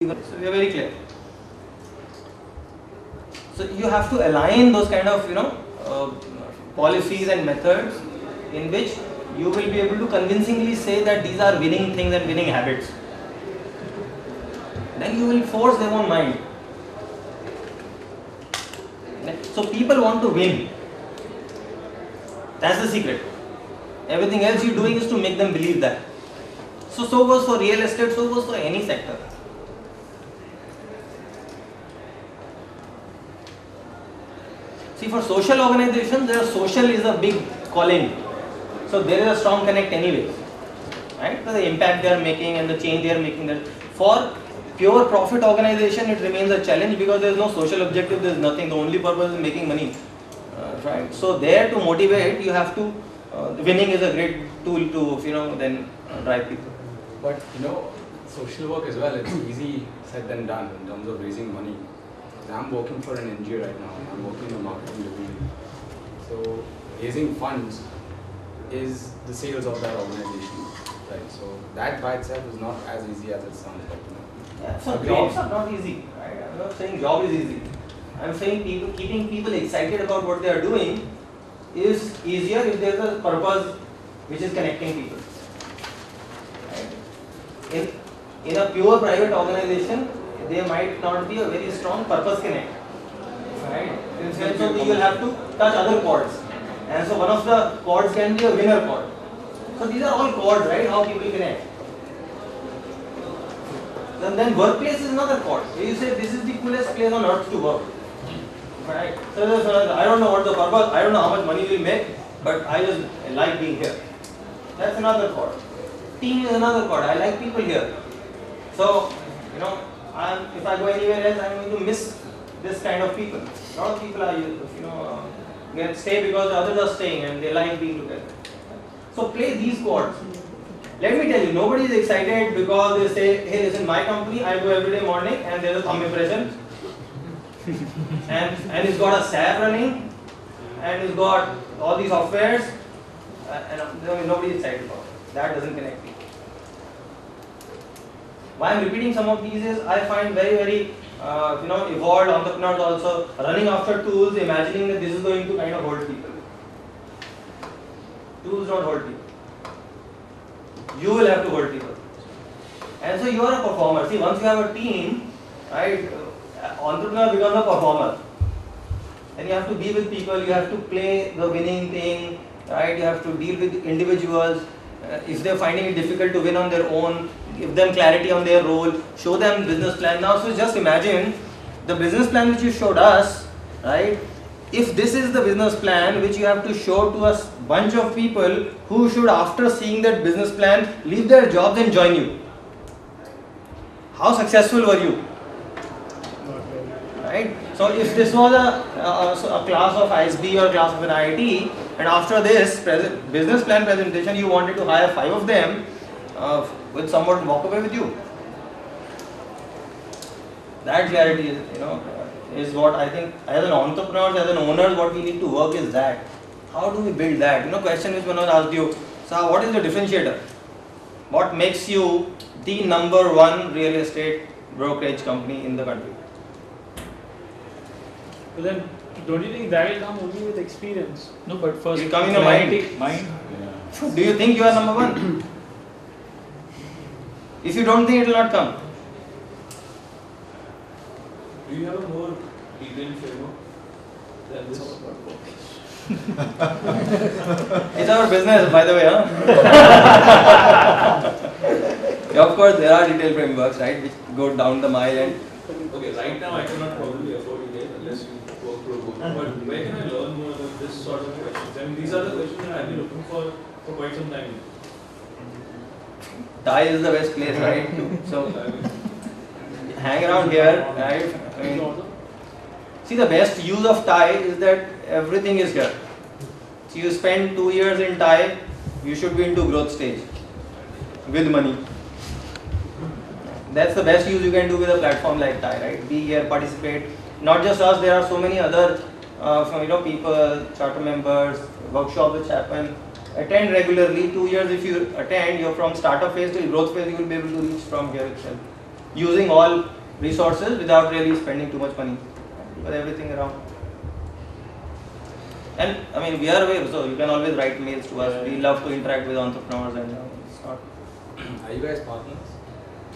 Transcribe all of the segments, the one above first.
So we are very clear. So you have to align those kind of policies and methods in which you will be able to convincingly say that these are winning things and winning habits. Then you will force their own mind. So people want to win. That's the secret. Everything else you're doing is to make them believe that. So goes for real estate, so goes for any sector. See, for social organizations, their social is a big calling. So there is a strong connect anyways. Right? So the impact they are making and the change they are making. For pure profit organization, it remains a challenge because there is no social objective, there is nothing. The only purpose is making money. Right? So there to motivate, you have to, winning is a great tool to, then drive people. But social work as well, it's easy said than done in terms of raising money. I'm working for an NGO right now, I'm working in a marketing division. So raising funds is the sales of that organization, right? So that by itself is not as easy as it sounds like. Yeah, so jobs are not easy, right? I'm not saying job is easy. I'm saying keeping people excited about what they are doing is easier if there is a purpose which is connecting people. Right? In a pure private organization, there might not be a very strong purpose connect. Right? So you will have to touch other chords. And so one of the chords can be a winner chord. So these are all chords, right? How people connect. Then workplace is another chord. You say this is the coolest place on earth to work. Right? So I don't know what the purpose, I don't know how much money we'll make, but I just like being here. That's another chord. Team is another chord. I like people here. So, if I go anywhere else, I'm going to miss this kind of people. A lot of people are, stay because the others are staying and they like being together. So play these chords. Let me tell you, nobody is excited because they say, hey, listen, my company, I go every day morning and there's a thumb impression. and it's got a SAP running and it's got all these softwares and nobody is excited about it. That doesn't connect people. Why I'm repeating some of these is I find very evolved entrepreneurs also running after tools, imagining that this is going to kind of hold people. Tools don't hold people. You will have to hold people. And so you are a performer. See, once you have a team, right, entrepreneur becomes a performer. And you have to be with people, you have to play the winning thing, right? You have to deal with individuals. If they're finding it difficult to win on their own, give them clarity on their role, show them business plan. Now, so just imagine the business plan which you showed us, right? If this is the business plan which you have to show to a bunch of people who should, after seeing that business plan, leave their jobs and join you. How successful were you? Right? So if this was a class of ISB or class of an IIT, and after this business plan presentation you wanted to hire 5 of them, will someone walk away with you? That clarity is what I think as an entrepreneur, as an owner, what we need to work is that. How do we build that? Question which Manoj asked you, so what is the differentiator? What makes you the #1 real estate brokerage company in the country? But then, don't you think that will come only with experience? No, but first, it will come in your mind. Yeah. Do you think you are #1? If you don't think, it will not come. Do you have a more detailed framework than this? It's our business, by the way, huh? Yeah, of course, there are detailed frameworks, right, which go down the mile and. Okay, right now I cannot probably afford detail unless you work pro bono. But where can I learn more about this sort of questions? I mean, these are the questions that I've been looking for quite some time. TiE is the best place, right? So, hang around here, right? I mean, see, the best use of TiE is that everything is here. So, you spend 2 years in TiE, you should be into growth stage with money. That's the best use you can do with a platform like TiE, right? Be here, participate. Not just us, there are so many other people, charter members, workshops which happen. Attend regularly. 2 years if you attend, you're from startup phase till growth phase, you will be able to reach from here itself. Using all resources without really spending too much money for everything around. And I mean, we are aware, so you can always write mails to us. We love to interact with entrepreneurs, and it's not. Are you guys partners?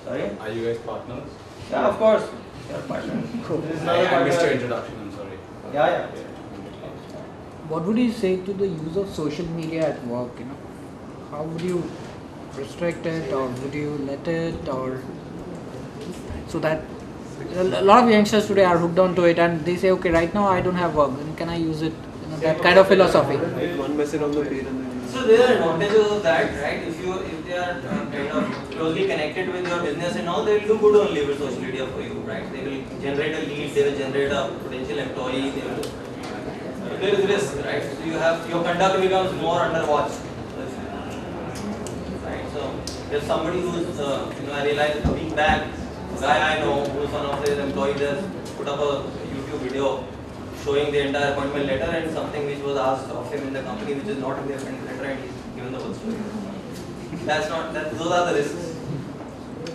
Sorry? Are you guys partners? Yeah, of course. We are partners. This is another I missed partner. your introduction, I'm sorry. Yeah. What would you say to the use of social media at work? How would you restrict it, or would you let it, or so that a lot of youngsters today are hooked onto it, and they say, okay, right now I don't have work, then can I use it? That kind of philosophy. One message on the page and then. So there are advantages of that, right? If they are kind of closely connected with your business and all, they will do good only with social media for you, right? They will generate a lead, they will generate a potential employee. There is risk, right? So your conduct becomes more under watch, right? So if somebody who's I realized a week back, a guy I know who's one of his employees has put up a YouTube video showing the entire appointment letter and something which was asked of him in the company which is not in the appointment letter, and he's given the whole story. Those are the risks.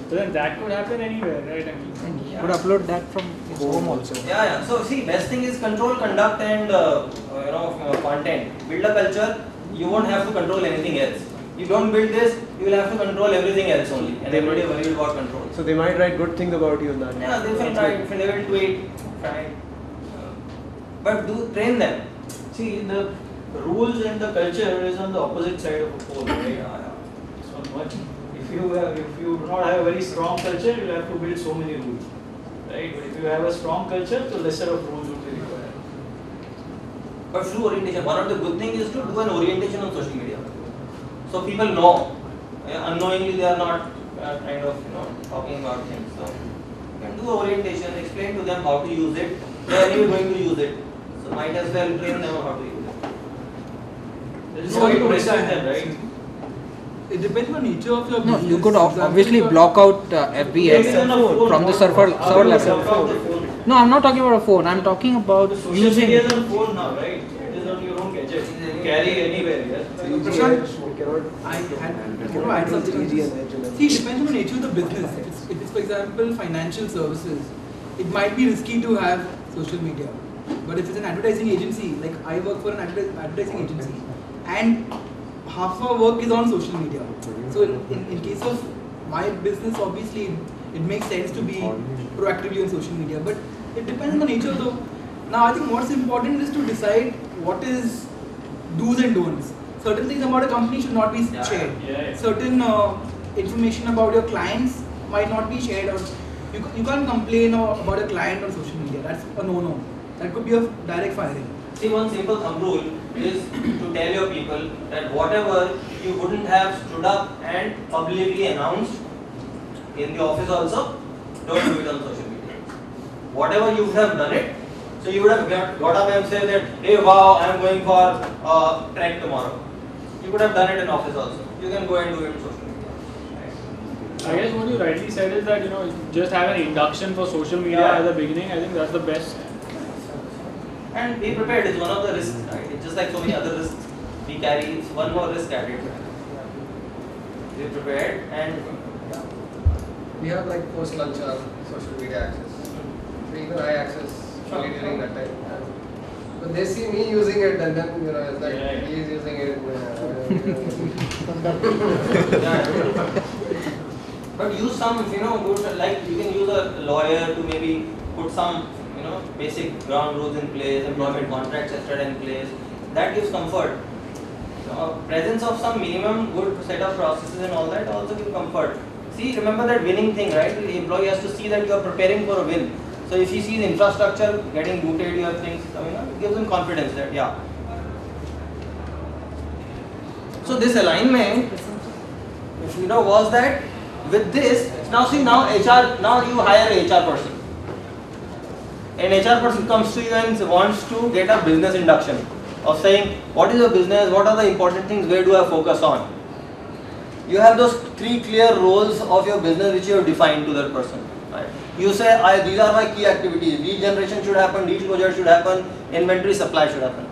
So then that could happen anywhere, right? I mean, And he could upload that from his home also. Yeah. So see, best thing is control conduct and content. Build a culture. You won't have to control anything else. You don't build this, you will have to control everything else only, and everybody worried about control. So they might write good things about you in that. Yeah, they will try. They will tweet, right? But do train them. See, the rules and the culture is on the opposite side of a pole, right? So much. If you do not have a very strong culture, you will have to build so many rules, right? But if you have a strong culture, the lesser of rules would be required. But through orientation, one of the good things is to do an orientation on social media, so people know. Unknowingly, they are not kind of talking about things. So you can do orientation, explain to them how to use it. They are anyway going to use it, so might as well train them on how to use it. There is So no way you to would restrict say- them, right? It depends on the nature of your No, business. you could Example, obviously your- block out FBX Even on a phone, from the not- server how server do you level. block out the phone? No, I'm not talking about a phone. I'm talking about The social using. media is on phone now, right? It is on your own gadget. You can carry anywhere, yes? Prashant, We cannot. I had to add something on Easy this. and edge and See, it depends on the nature of the business. If it's, for example, financial services, it might be risky to have social media. But if it's an advertising agency, like I work for an advertising agency, and half of our work is on social media. So in case of my business, obviously, it makes sense to be proactively on social media. But it depends on the nature of the. Now, I think what's important is to decide what is do's and don'ts. Certain things about a company should not be shared. Yeah. Certain information about your clients might not be shared, or you can't complain about a client on social media. That's a no-no. That could be a direct firing. See, one simple thumb rule is to tell your people that whatever you wouldn't have stood up and publicly announced in the office also, don't do it on social media. Whatever you would have done it, so you would have got up and said that, hey wow, I am going for a trek tomorrow. You could have done it in office also. You can go and do it on social media. I guess what you rightly said is that just have an induction for social media Yeah. at the beginning. I think that's the best. And be prepared is one of the risks, right? It's just like so many other risks we carry. It's one more risk added. Be prepared and We have like post lunch social media access. So even I access only during that time. But they see me using it, and then it's like Yeah. he is using it. but use some, good, like you can use a lawyer to maybe put some, basic ground rules in place, employment contracts etc. in place. That gives comfort. Presence of some minimum good set of processes and all that also give comfort. See, remember that winning thing, right? The employee has to see that you are preparing for a win. So if he sees infrastructure getting booted, your things coming up, it gives him confidence that So this alignment, was that with this, now HR, now you hire a HR person. An HR person comes to you and wants to get a business induction of saying, what is your business, what are the important things, where do I focus on? You have those 3 clear roles of your business which you have defined to that person. Right? You say, these are my key activities, lead generation should happen, lead closure should happen, inventory supply should happen.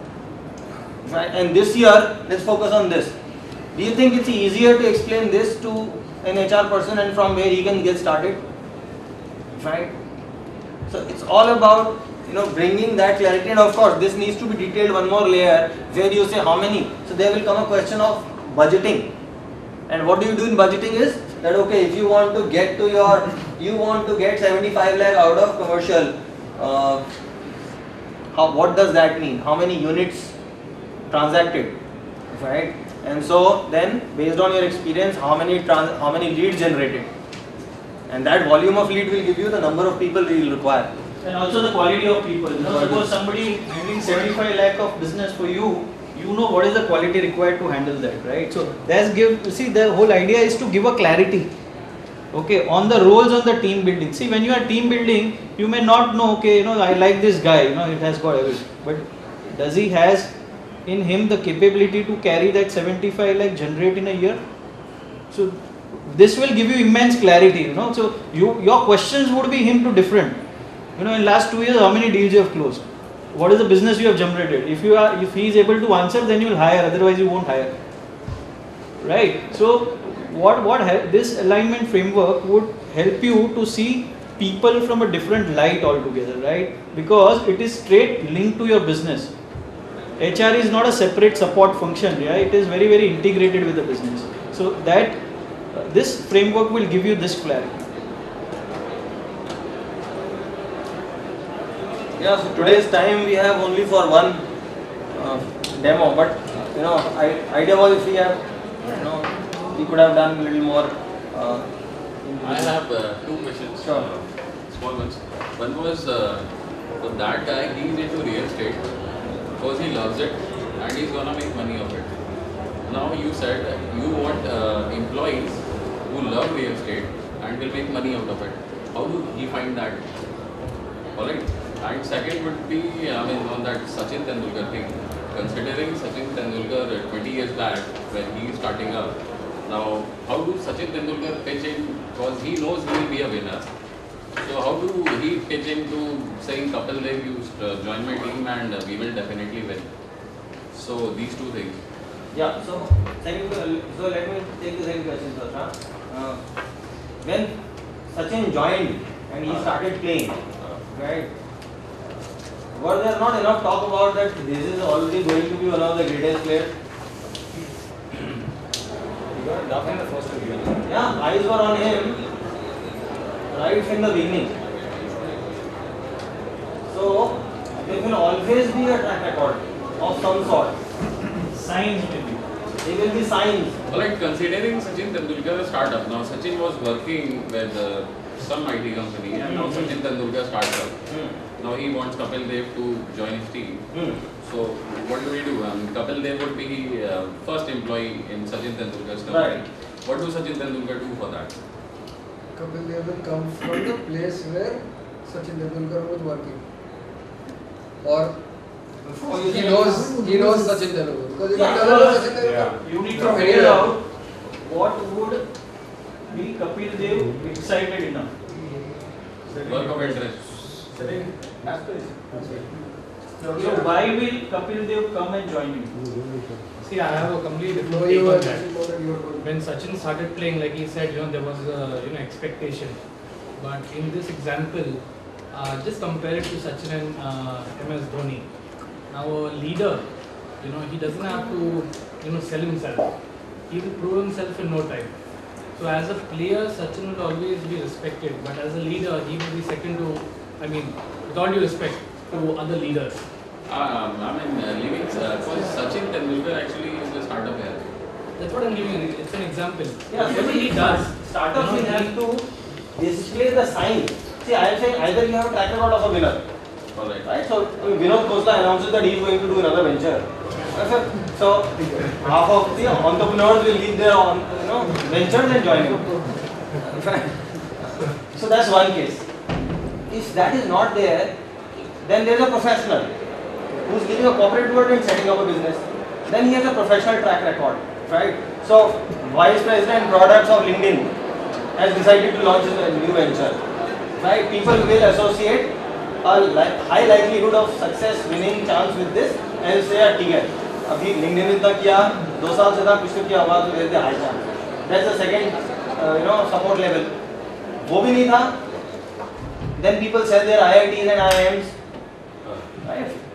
Right? And this year, let's focus on this. Do you think it's easier to explain this to an HR person and from where he can get started? Right? So it's all about bringing that clarity, and of course this needs to be detailed one more layer where you say how many. So there will come a question of budgeting, and what do you do in budgeting is that okay, if you want to get 75 lakh out of commercial, what does that mean? How many units transacted, right? And so then based on your experience, how many leads generated, and that volume of lead will give you the number of people we will require. And also the quality of people. Suppose somebody handling 75 lakh of business for you, you know what is the quality required to handle that, right? So the whole idea is to give a clarity, okay, on the roles on the team building. See, when you are team building, you may not know, okay, I like this guy, it has got everything, but does he has in him the capability to carry that 75 lakh generate in a year? So this will give you immense clarity, So your questions would be him to different. In last 2 years, how many deals you have closed? What is the business you have generated? If he is able to answer, then you will hire. Otherwise, you won't hire. Right? So, this alignment framework would help you to see people from a different light altogether, right? Because it is straight linked to your business. HR is not a separate support function. Yeah, it is very, very integrated with the business. So that this framework will give you this clarity. Yeah, so today's time we have only for one demo, but idea was if we have, we could have done a little more. I have 2 questions, Sure. Small ones. One was for that guy, he is into real estate because he loves it and he's gonna make money of it. Now you said you want employees who love real estate and will make money out of it. How do he find that? Alright. And second would be, on that Sachin Tendulkar thing. Considering Sachin Tendulkar 20 years back when he is starting up, now how do Sachin Tendulkar pitch in? Because he knows he will be a winner. So how do he pitch into saying Kapil Dev, you join my team and we will definitely win? So these 2 things. Yeah. So let me take the second question first. When Sachin joined and he started playing, right? Was there not enough talk about that this is already going to be one of the greatest players? He got enough in the first 2 years. Yeah, eyes were on him right in the beginning. So there will always be a track record of some sort. Signs maybe. There will be signs. Alright, considering Sachin Tendulkar startup, now Sachin was working with some IT company and now Sachin Tendulkar starts up. Now he wants Kapil Dev to join his team. So what do we do? Kapil Dev would be first employee in Sachin Tendulkar's company. Right. What do Sachin Tendulkar do for that? Kapil Dev will come from the place where Sachin Tendulkar was working. Or he knows Sachin Tendulkar. Because if he doesn't know Sachin Tendulkar, You need to from figure anywhere. out what would be Kapil Dev excited enough. Work of interest. So why will Kapil Dev come and join you? See, I have a completely different know take you on are that. Sachin Tendulkar, you are good. When Sachin started playing, like he said, there was a expectation. But in this example, just compare it to Sachin and MS Dhoni. Now a leader, he doesn't have to sell himself. He will prove himself in no time. So as a player, Sachin will always be respected. But as a leader, he will be second to, with all due respect to other leaders. Leaving because Sachin Tendulkar actually is the startup here. That's what I'm giving you. It's an example. Yeah, Whatever so he does, startups will have to display the sign. See, I am saying either you have a track record of a winner, Alright. right? So Vinod Khosla announces that he is going to do another venture. So half of the entrepreneurs will leave their ventures and join him. So that's one case. If that is not there, then there is a professional who is giving a corporate word and setting up a business. Then he has a professional track record, right? So Vice President Products of LinkedIn has decided to launch a new venture, right? People will associate a high likelihood of success, winning chance with this and say, ठीक है, अभी LinkedIn ने इतना किया, 2 साल से था, कुछ तो किया हुआ, तो there is a high chance. That's the second, support level. वो भी नहीं था, Then people sell their IITs and IIMs. Right?